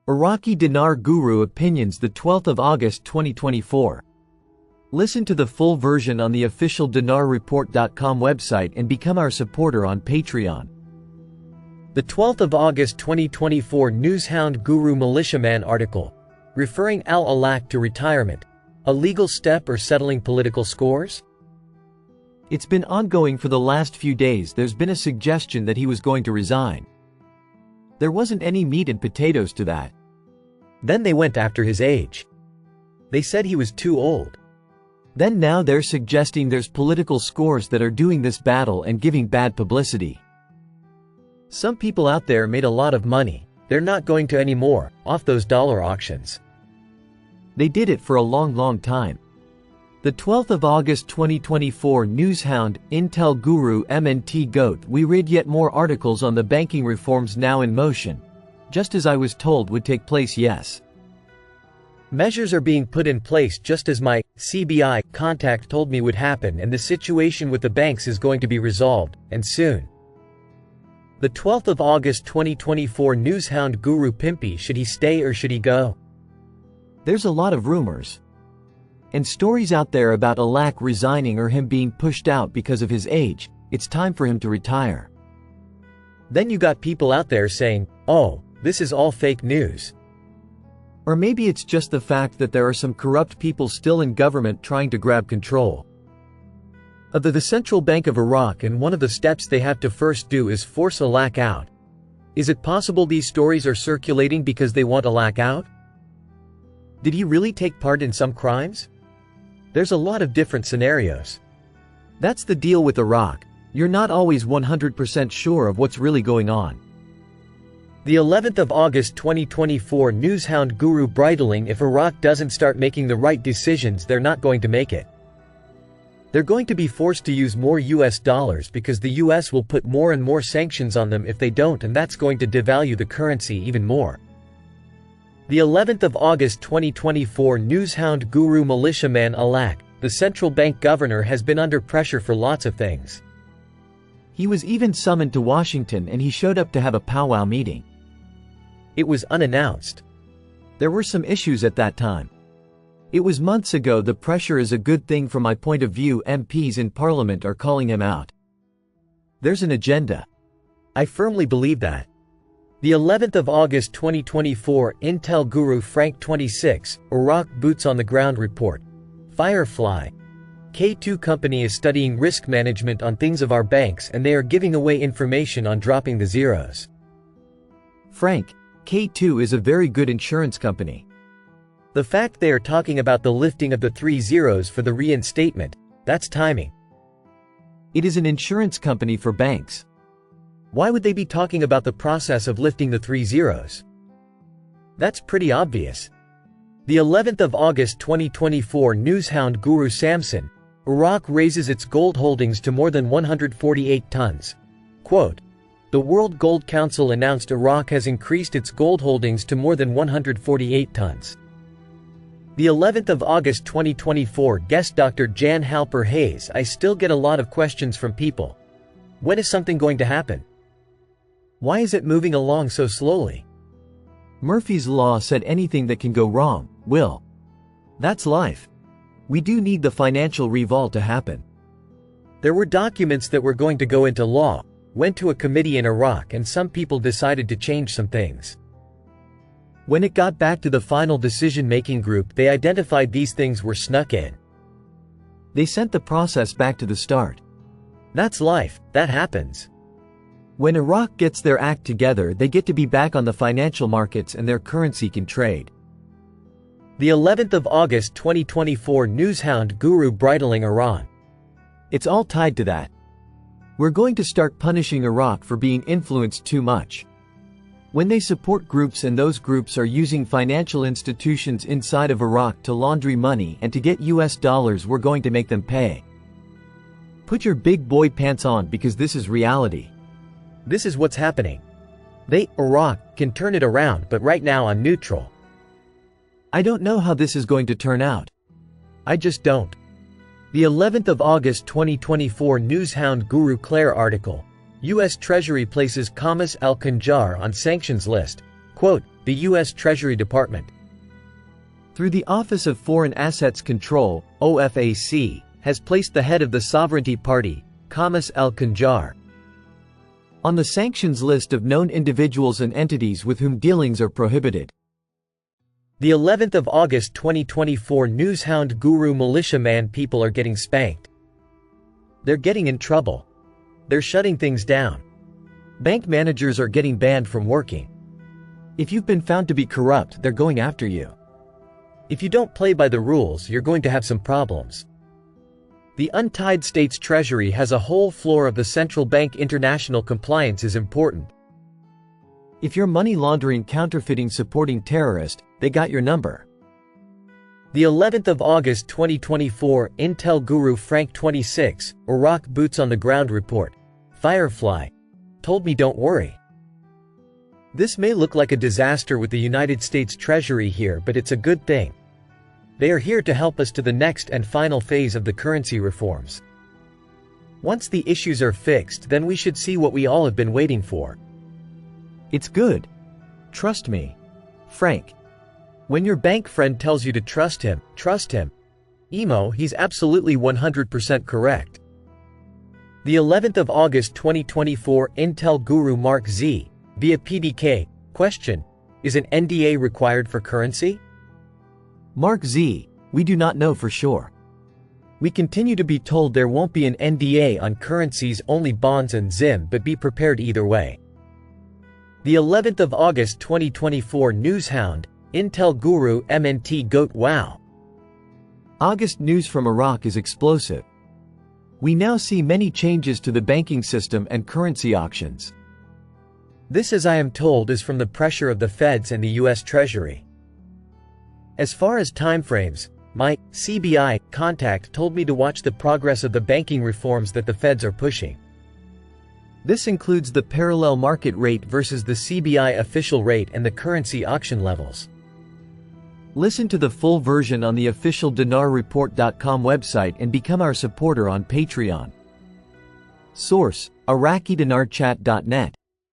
Iraqi Dinar Guru Opinions, the 12th of August 2024. Listen to the full version on the official dinarreport.com website and become our supporter on Patreon. The 12th of August 2024 Newshound Guru Militiaman article. Referring Al-Alaq to retirement. A legal step or settling political scores? It's been ongoing for the last few days. There's been a suggestion that he was going to resign. There wasn't any meat and potatoes to that. Then they went after his age. They said he was too old. Then now they're suggesting there's political scores that are doing this battle and giving bad publicity. Some people out there made a lot of money. They're not going to anymore, off those dollar auctions. They did it for a long time. The 12th of August 2024 Newshound, Intel Guru MNT GOAT. We read yet more articles on the banking reforms now in motion. Just as I was told would take place. Yes. Measures are being put in place just as my CBI contact told me would happen, and the situation with the banks is going to be resolved, and soon. The 12th of August 2024 Newshound Guru Pimpy. Should he stay or should he go? There's a lot of rumors and stories out there about Alaq resigning or him being pushed out because of his age. It's time for him to retire. Then you got people out there saying, oh, this is all fake news. Or maybe it's just the fact that there are some corrupt people still in government trying to grab control of the Central Bank of Iraq, and one of the steps they have to first do is force Alaq out. Is it possible these stories are circulating because they want Alaq out? Did he really take part in some crimes? There's a lot of different scenarios. That's the deal with Iraq. You're not always 100% sure of what's really going on. The 11th of August 2024 Newshound Guru bridling. If Iraq doesn't start making the right decisions, they're not going to make it. They're going to be forced to use more US dollars because the US will put more and more sanctions on them if they don't, and that's going to devalue the currency even more. The 11th of August 2024 Newshound Guru Militiaman Alaq. The central bank governor has been under pressure for lots of things. He was even summoned to Washington and he showed up to have a powwow meeting. It was unannounced. There were some issues at that time. It was months ago. The pressure is a good thing from my point of view. MPs in Parliament are calling him out. There's an agenda. I firmly believe that. The 11th of August 2024 Intel Guru Frank 26, Iraq Boots on the Ground Report. Firefly. K2 company is studying risk management on things of our banks, and they are giving away information on dropping the zeros. Frank, K2 is a very good insurance company. The fact they are talking about the lifting of the 3 zeros for the reinstatement, that's timing. It is an insurance company for banks. Why would they be talking about the process of lifting the 3 zeros? That's pretty obvious. The 11th of August 2024 Newshound Guru Samson. Iraq raises its gold holdings to more than 148 tons. Quote, the World Gold Council announced Iraq has increased its gold holdings to more than 148 tons. The 11th of August 2024 Guest Dr. Jan Halper Hayes. I still get a lot of questions from people. When is something going to happen? Why is it moving along so slowly? Murphy's Law said anything that can go wrong, will. That's life. We do need the financial revolt to happen. There were documents that were going to go into law, went to a committee in Iraq, and some people decided to change some things. When it got back to the final decision-making group, they identified these things were snuck in. They sent the process back to the start. That's life, that happens. When Iraq gets their act together, they get to be back on the financial markets and their currency can trade. The 11th of August 2024 Newshound Guru bridling Iran. It's all tied to that. We're going to start punishing Iraq for being influenced too much. When they support groups and those groups are using financial institutions inside of Iraq to laundry money and to get US dollars, we're going to make them pay. Put your big boy pants on, because this is reality. This is what's happening. Iraq, can turn it around, but right now I'm neutral. I don't know how this is going to turn out. I just don't. The 11th of August 2024 Newshound Guru Claire article. U.S. Treasury places Qamas al-Khanjar on sanctions list. Quote, the U.S. Treasury Department, through the Office of Foreign Assets Control, OFAC, has placed the head of the Sovereignty Party, Khamis El-Khanjar, on the sanctions list of known individuals and entities with whom dealings are prohibited. The 11th of August 2024 Newshound Guru militiaman people are getting spanked. They're getting in trouble. They're shutting things down. Bank managers are getting banned from working. If you've been found to be corrupt, they're going after you. If you don't play by the rules, you're going to have some problems. The untied state's treasury has a whole floor of the central bank. International compliance is important. If you're money laundering, counterfeiting, supporting terrorist, they got your number. The 11th of August 2024 Intel Guru Frank 26, Iraq Boots on the Ground report, Firefly, told me don't worry. This may look like a disaster with the United States Treasury here, but it's a good thing. They are here to help us to the next and final phase of the currency reforms. Once the issues are fixed, then we should see what we all have been waiting for. It's good. Trust me. Frank. When your bank friend tells you to trust him, trust him. Emo, he's absolutely 100% correct. The 11th of August 2024 Intel Guru Mark Z, via PDK, question, is an NDA required for currency? Mark Z, we do not know for sure. We continue to be told there won't be an NDA on currencies, only bonds and ZIM, but be prepared either way. The 11th of August 2024 Newshound, Intel Guru MNT Goat Wow. August news from Iraq is explosive. We now see many changes to the banking system and currency auctions. This, as I am told, is from the pressure of the Feds and the U.S. Treasury. As far as timeframes, my CBI contact told me to watch the progress of the banking reforms that the Feds are pushing. This includes the parallel market rate versus the CBI official rate and the currency auction levels. Listen to the full version on the official dinarreport.com website and become our supporter on Patreon. Source: IraqiDinarChat.net